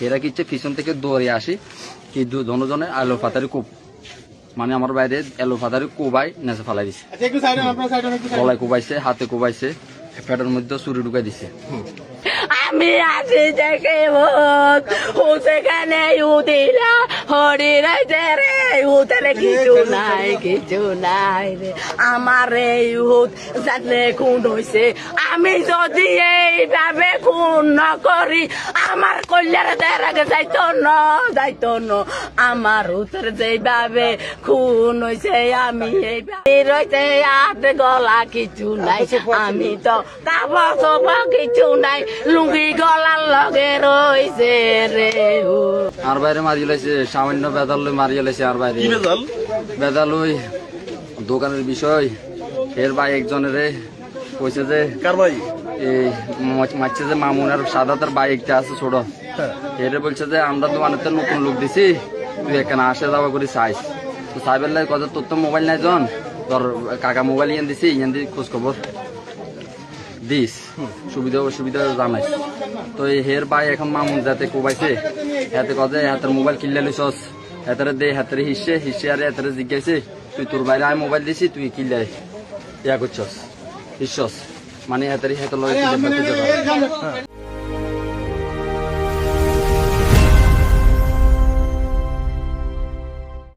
এরা কিচ্ছে পিছন থেকে দৌড়ে আসি কি জনজনে আলো ফাতারি কোপ মানে আমার বাইরে এলো ফাতারি কোবাই নেচে ফালাই দিছে গলায় কোবাইছে হাতে কোবাইছে পেটের মধ্যে চুরি ঢুকাই দিছে আমি আছি দেখে সেখানে উদিলা হরি রে উতলে কিছু নাই রে আমার এই উত জানলে খুন হয়েছে আমি যদি এইভাবে খুন না করি আমার কল্যাণ দেওয়ার আগে যাইতো না আমার উত্তর যেভাবে খুন হয়েছে আমি এইভাবে রয়েছে হাতে গলা কিছু নাই আমি তো কাপড় চোপড় কিছু নাই লুঙ্গি গলার লগে রয়েছে রে আর বাইরে মারি লাইছে সামান্য বেদাল মারি লাইছে আর বাইরে বেদাল ওই দোকানের বিষয় এর ভাই একজনের কইছে যে কার ভাই এই মারছে যে মামুনের সাদা তার বাইকটা আছে ছোট এর বলছে যে আমরা দোকানেতে নতুন লোক দিছি তুই এখানে আসে যাওয়া করি চাইস তো সাইবের লাই কথা তোর তো মোবাইল নাই জন তোর কাকা মোবাইল ইয়ান দিছি ইয়ান দিয়ে খোঁজ খবর দিস সুবিধা অসুবিধা জানাইস তো এই হের ভাই এখন মামুন যাতে কোবাইছে হাতে কথা হাতের মোবাইল কিনলে লইছস হাতের দে হাতের হিসে আর হাতের জিজ্ঞাসে তুই তোর বাইরে আমি মোবাইল দিছি তুই কিনলে ইয়া করছস হিসস মানে হাতের লগে